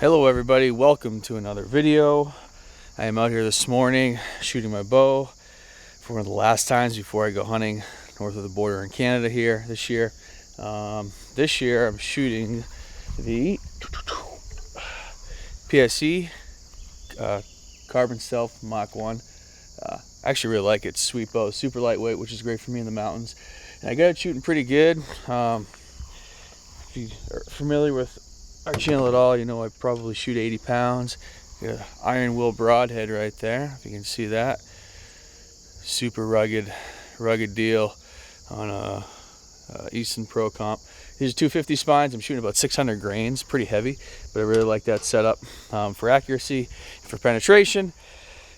Hello everybody, welcome to another video. I am out here this morning shooting my bow for one of the last times before I go hunting north of the border in Canada here this year. This year I'm shooting the PSE Carbon Stealth Mach 1. I actually really like it. It's a sweet bow, super lightweight, which is great for me in the mountains. And I got it shooting pretty good. If you are familiar with our channel at all, you know I probably shoot 80 pounds. Got an iron will broadhead right there, if you can see that. Super rugged deal on a Easton Pro Comp. These are 250 spines. I'm shooting about 600 grains, pretty heavy, but I really like that setup for accuracy, for penetration.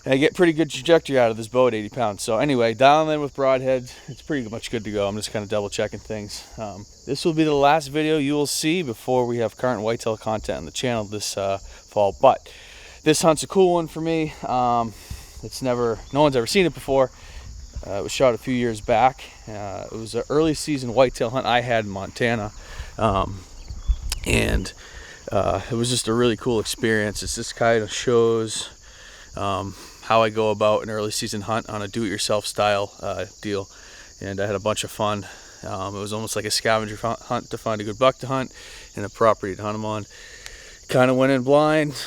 And I get pretty good trajectory out of this bow at 80 pounds. So anyway, dialing in with broadhead, it's pretty much good to go. I'm just kind of double checking things. This will be the last video you will see before we have current whitetail content on the channel this fall. But this hunt's a cool one for me. No one's ever seen it before. It was shot a few years back. It was an early season whitetail hunt I had in Montana. It was just a really cool experience. It's just kind of shows how I go about an early season hunt on a do-it-yourself style deal, and I had a bunch of fun. It was almost like a scavenger hunt to find a good buck to hunt and a property to hunt them on. Kind of went in blind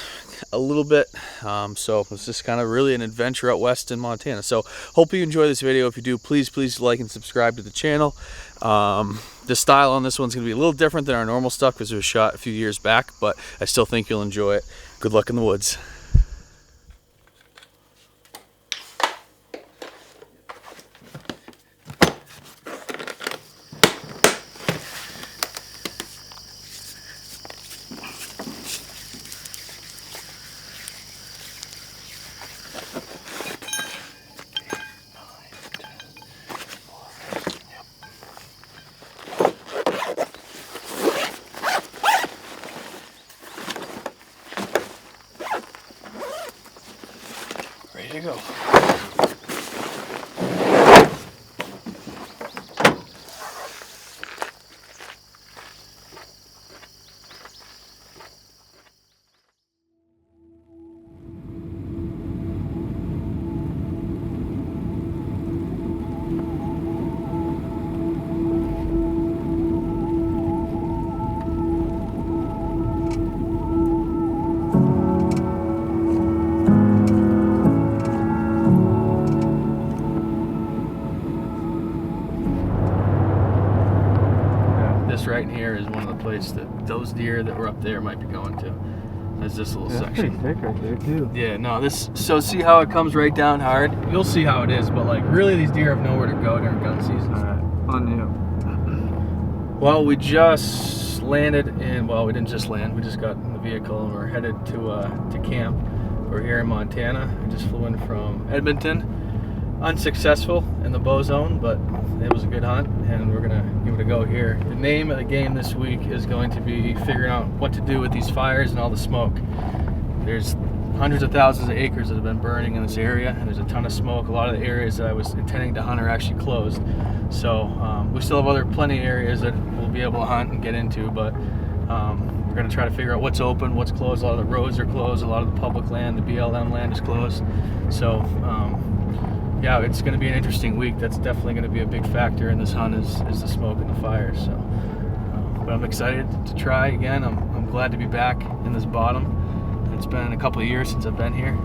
a little bit, so it was just kind of really an adventure out west in Montana. So hope you enjoy this video. If you do, please like and subscribe to the channel. The style on this one's going to be a little different than our normal stuff because it was shot a few years back, but I still think you'll enjoy it. Good luck in the woods. Ready to go. This right in here is one of the places that those deer that were up there might be going to. There's this little section. Pretty thick right there too. Yeah, no, so see how it comes right down hard? You'll see how it is, but like really these deer have nowhere to go during gun season. Alright, on you. Well, we just landed in, well, we didn't just land, we just got in the vehicle and we're headed to camp. We're here in Montana. I just flew in from Edmonton. Unsuccessful in the bow zone, but it was a good hunt and we're gonna give it a go here. The name of the game this week is going to be figuring out what to do with these fires and all the smoke. There's hundreds of thousands of acres that have been burning in this area and there's a ton of smoke. A lot of the areas that I was intending to hunt are actually closed. So we still have plenty of areas that we'll be able to hunt and get into, but we're gonna try to figure out what's open, what's closed. A lot of the roads are closed, a lot of the public land, the BLM land is closed. So yeah, it's going to be an interesting week. That's definitely going to be a big factor in this hunt is the smoke and the fire. So, but I'm excited to try again. I'm glad to be back in this bottom. It's been a couple of years since I've been here,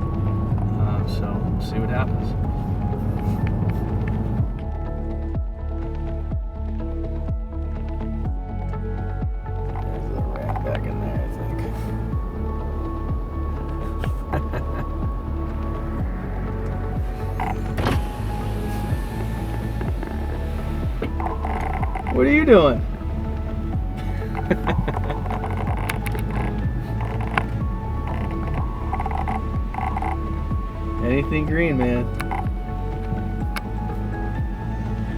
so we'll see what happens. There's a rat back in there, I think. What are you doing? Anything green, man.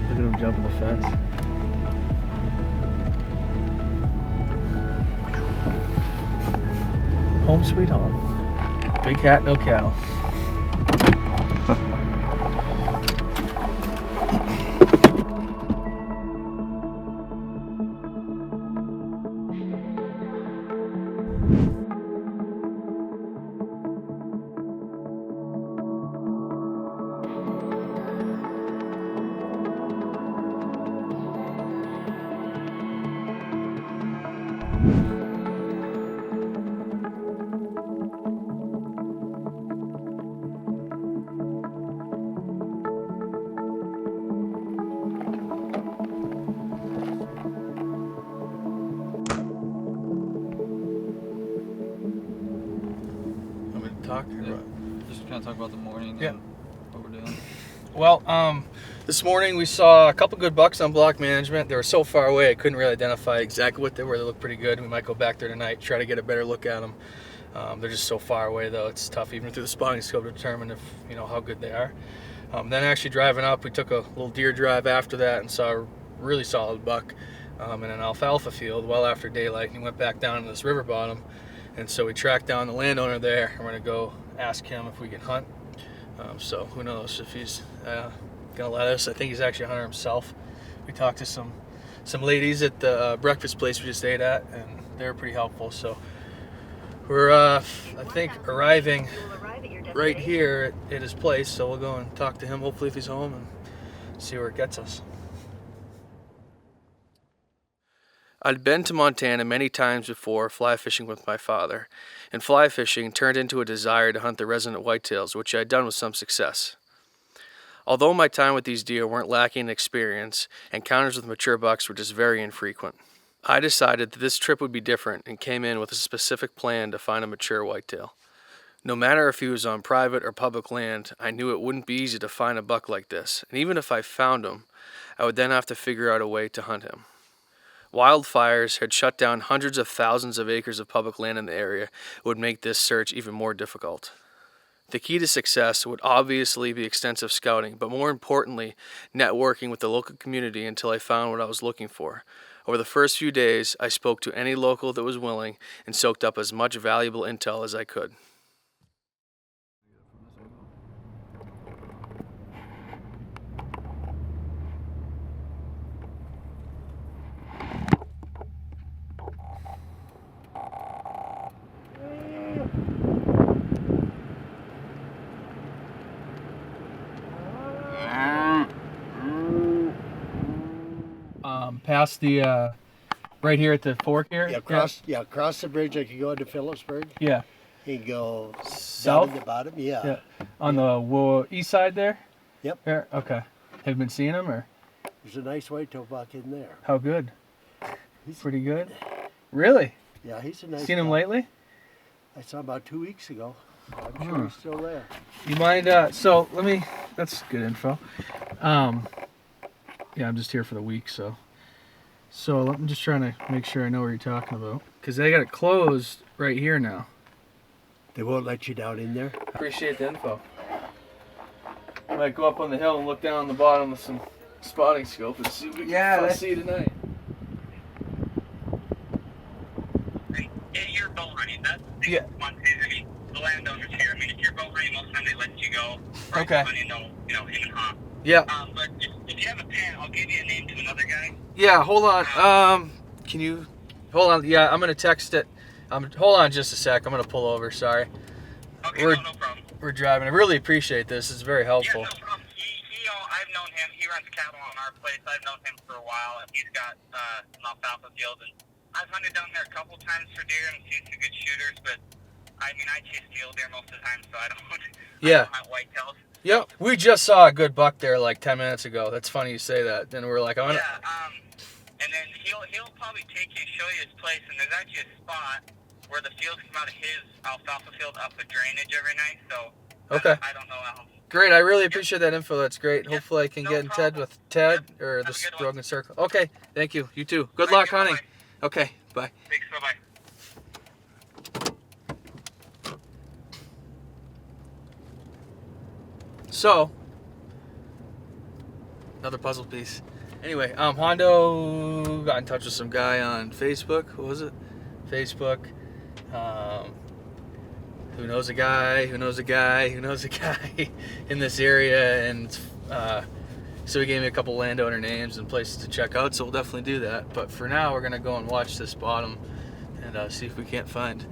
Look at him jumping the fence. Home sweet home. Big hat, no cow. talk? Yeah. Just kind of talk about the morning Yeah. and what we're doing. Well, this morning we saw a couple good bucks on block management. They were so far away I couldn't really identify exactly what they were. They looked pretty good. We might go back there tonight, try to get a better look at them. They're just so far away though. It's tough even through the spotting scope to determine if how good they are. Then actually driving up, we took a little deer drive after that and saw a really solid buck in an alfalfa field well after daylight. He went back down to this river bottom, and so we tracked down the landowner there. And we're gonna go ask him if we can hunt. So who knows if he's gonna let us. I think he's actually a hunter himself. We talked to some ladies at the breakfast place we just ate at, and they were pretty helpful. So we're I think arriving right here at his place, so we'll go and talk to him hopefully if he's home and see where it gets us. I'd been to Montana many times before fly fishing with my father, and fly fishing turned into a desire to hunt the resident whitetails, which I had done with some success. Although my time with these deer weren't lacking in experience, encounters with mature bucks were just very infrequent. I decided that this trip would be different and came in with a specific plan to find a mature whitetail. No matter if he was on private or public land, I knew it wouldn't be easy to find a buck like this, and even if I found him, I would then have to figure out a way to hunt him. Wildfires had shut down hundreds of thousands of acres of public land in the area. It would make this search even more difficult. The key to success would obviously be extensive scouting, but more importantly, networking with the local community until I found what I was looking for. Over the first few days, I spoke to any local that was willing and soaked up as much valuable intel as I could. Past the right here at the fork here. Yeah, across the bridge like you go into Phillipsburg. Yeah. You go South? down at the bottom. Yeah. On the east side there. Yep. There. Okay. Have you been seeing him or? There's a nice whitetail buck in there. How good? He's Pretty good. Really? Yeah, he's a nice. Seen him buck. lately? I saw him about 2 weeks ago. I'm sure he's still there. You mind? So let me. That's good info. Yeah, I'm just here for the week, so. So I'm just trying to make sure I know what you're talking about, because they got it closed right here now. They won't let you down in there. Appreciate the info. Might go up on the hill and look down on the bottom with some spotting scope and see what we can see tonight. You're bow hunting. That's Yeah. Montana. I mean, the landowners here. I mean, if you're bow hunting, most of the time they let you go. Okay. Hunting, no, him and hop. Yeah. But if you have a pen, I'll give you a name to another guy. Yeah. Hold on. Can you hold on? Yeah, I'm gonna text it. Hold on just a sec. I'm gonna pull over. Sorry. Okay, We're- no problem. We're driving. I really appreciate this. It's very helpful. Yeah, no problem. I've known him. He runs cattle on our place. I've known him for a while, and he's got an alfalfa field. And I've hunted down there a couple times for deer and seen some good shooters, but I mean, I chase mule deer most of the time, so I don't hunt whitetails. Yep. We just saw a good buck there like 10 minutes ago. That's funny you say that. Then we're like, Yeah, and then he'll probably take you, show you his place, and there's actually a spot where the fields come out of his alfalfa field up the drainage every night. So Okay. I don't know how. Great. I really appreciate that info. That's great. Yep. Hopefully I can No get in problem. Ted with Ted Yep. or Have the a good one. Broken Circle. Okay. Thank you. You too. Good Thank luck you. hunting. Bye-bye. Okay. Bye. Thanks. Bye-bye. So, another puzzle piece. Anyway, Hondo got in touch with some guy on Facebook. What was it? Facebook. Who knows a guy? Who knows a guy? Who knows a guy in this area? And so he gave me a couple landowner names and places to check out. So we'll definitely do that. But for now, we're gonna go and watch this bottom and see if we can't find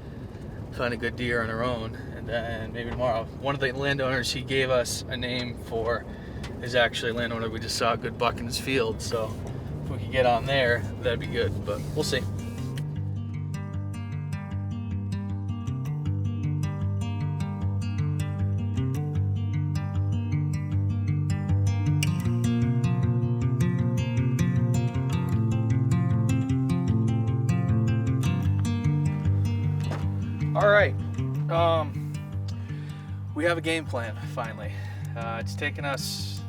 a good deer on our own. And then maybe tomorrow. One of the landowners he gave us a name for is actually a landowner we just saw a good buck in his field. So if we could get on there, that'd be good. But we'll see. All right. We have a game plan, finally. It's taken us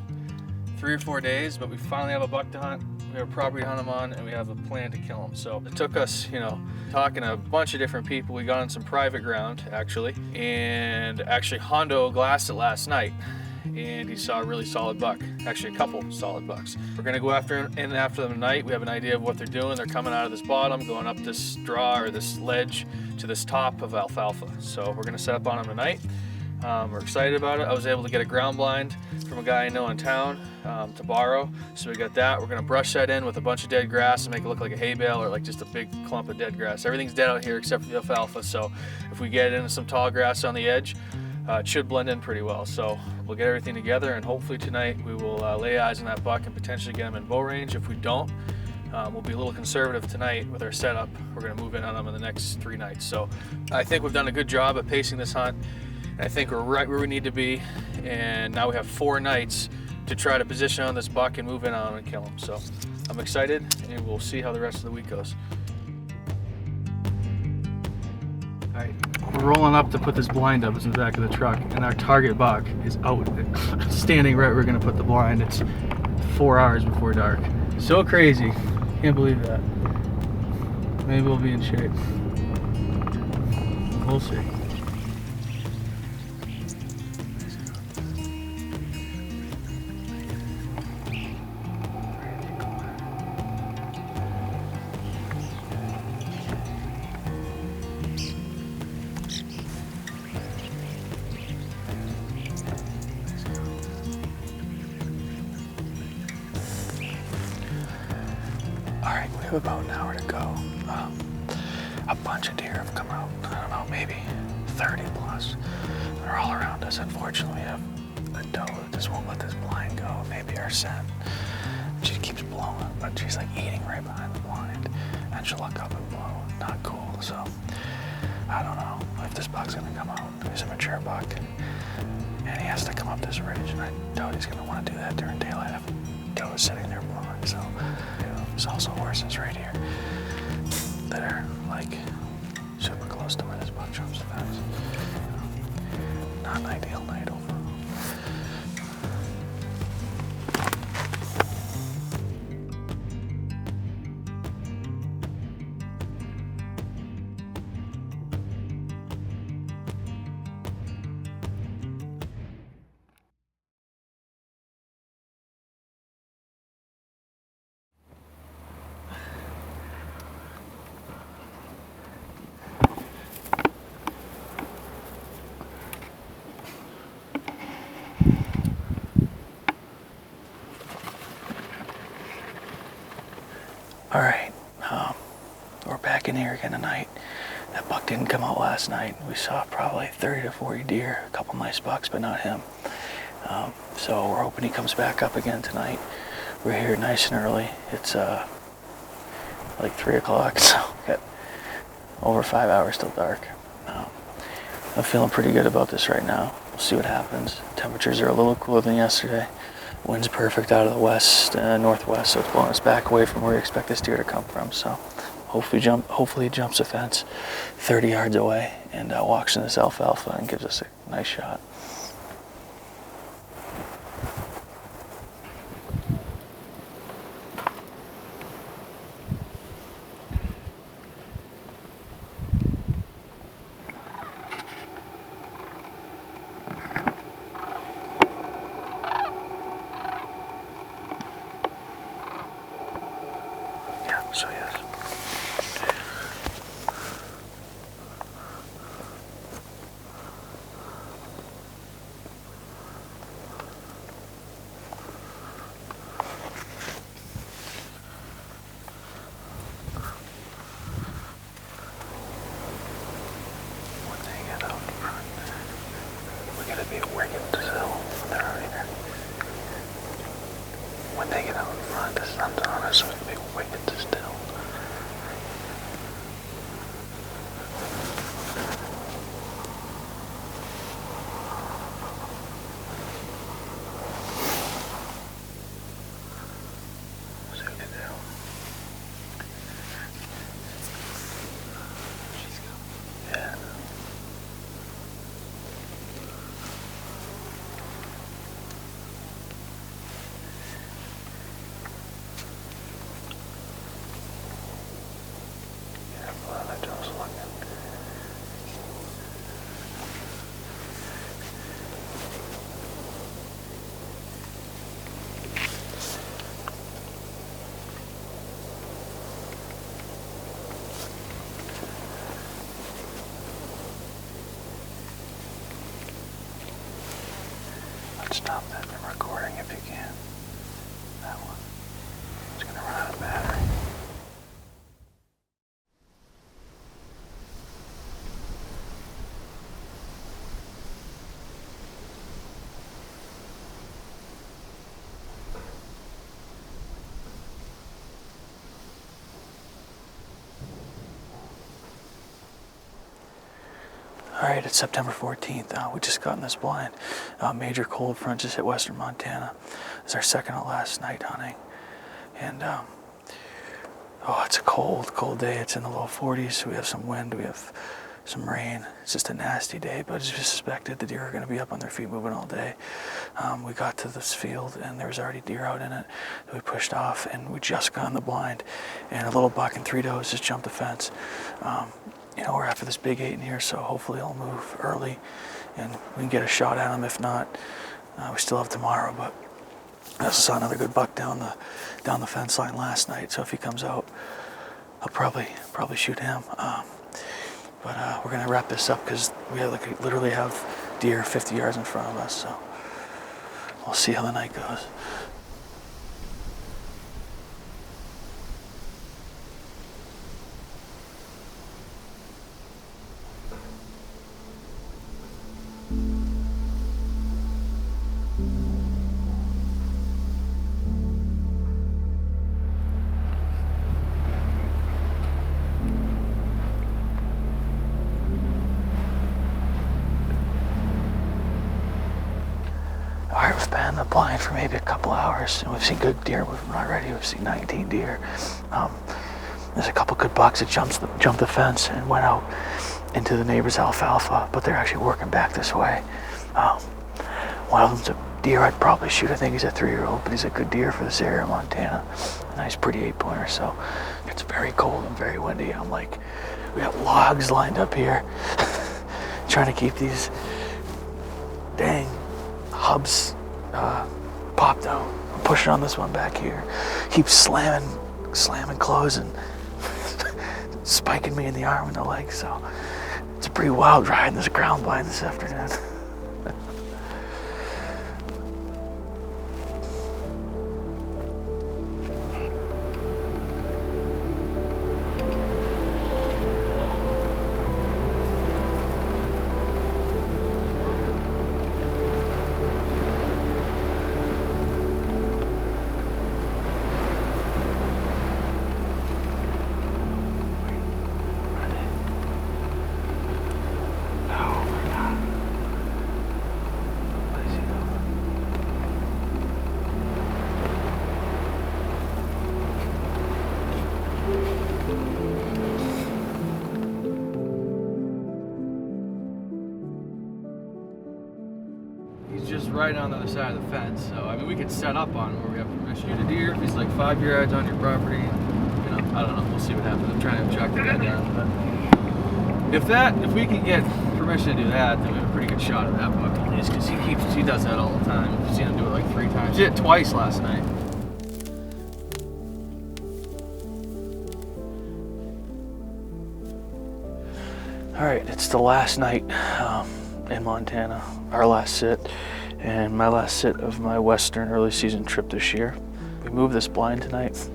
3 or 4 days, but we finally have a buck to hunt. We have a property to hunt him on, and we have a plan to kill him. So it took us, talking to a bunch of different people. We got on some private ground, actually, and actually Hondo glassed it last night, and he saw a really solid buck. Actually, a couple solid bucks. We're gonna go after them tonight. We have an idea of what they're doing. They're coming out of this bottom, going up this draw or this ledge to this top of alfalfa. So we're gonna set up on them tonight. We're excited about it. I was able to get a ground blind from a guy I know in town to borrow. So we got that. We're gonna brush that in with a bunch of dead grass and make it look like a hay bale or like just a big clump of dead grass. Everything's dead out here except for the alfalfa. So if we get into some tall grass on the edge, it should blend in pretty well. So we'll get everything together, and hopefully tonight we will lay eyes on that buck and potentially get him in bow range. If we don't, we'll be a little conservative tonight with our setup. We're gonna move in on them in the next 3 nights. So I think we've done a good job at pacing this hunt. I think we're right where we need to be, and now we have 4 nights to try to position on this buck and move in on him and kill him. So I'm excited, and we'll see how the rest of the week goes. All right, we're rolling up to put this blind up. It's in the back of the truck, and our target buck is out, standing right where we're gonna put the blind. It's 4 hours before dark. So crazy, can't believe that. Maybe we'll be in shape. We'll see. Alright, we have about an hour to go. A bunch of deer have come out. I don't know, maybe 30 plus. They're all around us. Unfortunately, we have a doe that just won't let this blind go. Maybe our scent. She keeps blowing, but she's like eating right behind the blind. And she'll look up and blow. Not cool, so I don't know if this buck's gonna come out. He's a mature buck. And he has to come up this ridge, and I doubt he's gonna want to do that during daylight if doe is sitting there blowing. So there's also horses right here that are like super close to where this buck jumps the fence. Not an ideal night overall. All right, we're back in here again tonight. That buck didn't come out last night. We saw probably 30 to 40 deer, a couple nice bucks, but not him. So we're hoping he comes back up again tonight. We're here nice and early. It's like 3 o'clock, so we got over 5 hours till dark. I'm feeling pretty good about this right now. We'll see what happens. Temperatures are a little cooler than yesterday. Wind's perfect out of the west, northwest, so it's blowing us back away from where we expect this deer to come from. So hopefully he jumps the fence 30 yards away and walks in this alfalfa and gives us a nice shot. So yes. he can. That one. It's gonna run out of battery. All right, it's September 14th. We just got in this blind. Major cold front just hit western Montana. It's our second to last night hunting. And, oh, it's a cold, cold day. It's in the low 40s. We have some wind, we have some rain. It's just a nasty day, but as we suspected, the deer are gonna be up on their feet moving all day. We got to this field and there was already deer out in it. We pushed off and we just got in the blind. And a little buck and 3 does just jumped the fence. You know, we're after this big 8 in here, so hopefully he'll move early and we can get a shot at him. If not, we still have tomorrow, but I also saw another good buck down the fence line last night, so if he comes out, I'll probably shoot him. But we're gonna wrap this up because we have literally have deer 50 yards in front of us, so we'll see how the night goes. All right, we've been in the blind for maybe a couple hours, and we've seen good deer moving already. We've seen 19 deer. There's a couple good bucks that jumped the fence and went out into the neighbor's alfalfa, but they're actually working back this way. One of them's a deer I'd probably shoot. I think he's a 3-year-old, but he's a good deer for this area of Montana. A nice, pretty 8-pointer. So it's very cold and very windy. I'm like, we got logs lined up here, trying to keep these dang hubs popped out. I'm pushing on this one back here. Keeps slamming closed and spiking me in the arm and the leg. So it's a pretty wild ride in this ground blind this afternoon. Just right on the other side of the fence, so I mean we could set up on where we have permission to shoot a deer if he's like 5 yards on your property. You know, I don't know. We'll see what happens. I'm trying to track the guy down, but if we can get permission to do that, then we have a pretty good shot at that buck at least, because he does that all the time. I've seen him do it like 3 times. He did it twice last night. All right, it's the last night in Montana, our last sit, and my last sit of my western early season trip this year. We moved this blind tonight,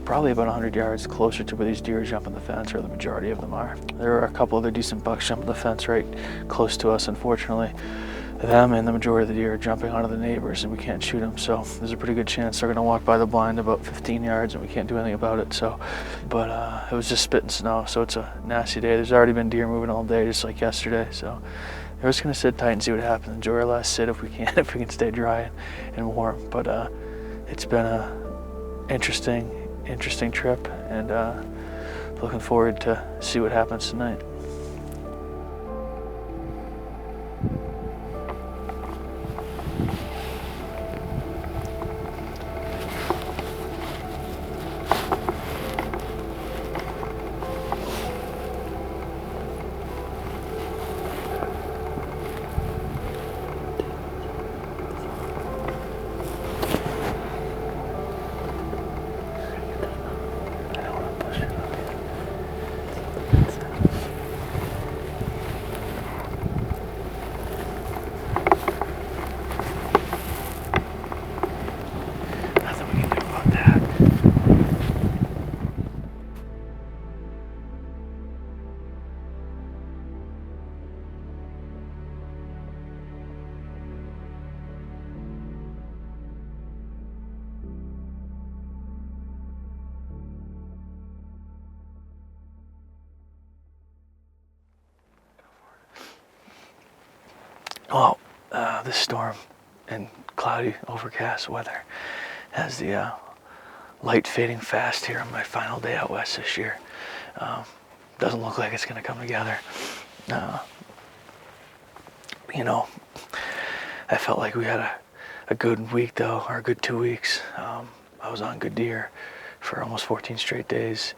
probably about 100 yards closer to where these deer jump on the fence, or the majority of them are. There are a couple other decent bucks jumping the fence right close to us, unfortunately. Them and the majority of the deer are jumping onto the neighbors and we can't shoot them, so there's a pretty good chance they're gonna walk by the blind about 15 yards and we can't do anything about it. So, but it was just spitting snow, so it's a nasty day. There's already been deer moving all day, just like yesterday, so we're just gonna sit tight and see what happens. Enjoy our last sit if we can, if we can stay dry and warm. But it's been a interesting trip, and looking forward to see what happens tonight. Well, this storm and cloudy, overcast weather has the light fading fast here on my final day out west this year. Doesn't look like it's going to come together. You know, I felt like we had a good week though, or a good 2 weeks. I was on good deer for almost 14 straight days.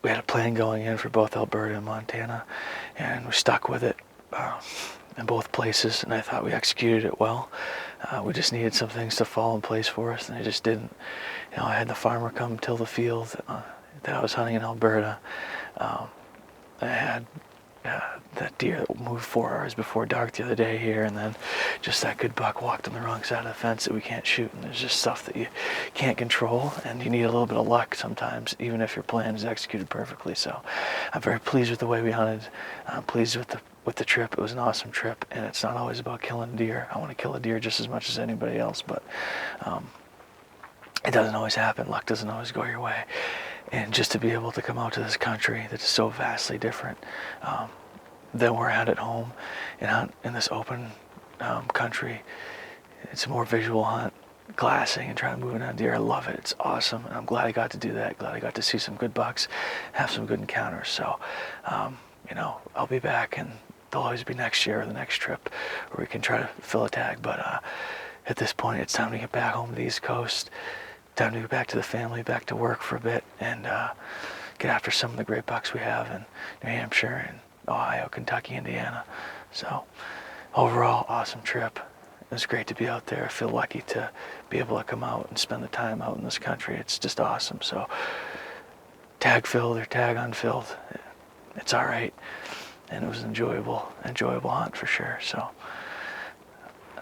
We had a plan going in for both Alberta and Montana, and we stuck with it in both places, and I thought we executed it well. We just needed some things to fall in place for us, and they just didn't. You know, I had the farmer come till the field that I was hunting in Alberta. I had that deer that moved 4 hours before dark the other day here, and then just that good buck walked on the wrong side of the fence that we can't shoot. And there's just stuff that you can't control, and you need a little bit of luck sometimes, even if your plan is executed perfectly. So I'm very pleased with the way we hunted. I'm pleased with the trip. It was an awesome trip, and it's not always about killing deer. I want to kill a deer just as much as anybody else, but it doesn't always happen. Luck doesn't always go your way. And just to be able to come out to this country that is so vastly different than we're at home and hunt in this open country. It's a more visual hunt, glassing and trying to move in on deer. I love it. It's awesome. And I'm glad I got to do that. Glad I got to see some good bucks, have some good encounters. So, you know, I'll be back, and there'll always be next year or the next trip where we can try to fill a tag. But at this point, it's time to get back home to the East Coast. Time to get back to the family, back to work for a bit, and get after some of the great bucks we have in New Hampshire and Ohio, Kentucky, Indiana. So overall, awesome trip. It was great to be out there. I feel lucky to be able to come out and spend the time out in this country. It's just awesome. So tag filled or tag unfilled, it's all right. And it was an enjoyable hunt for sure. So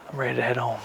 I'm ready to head home.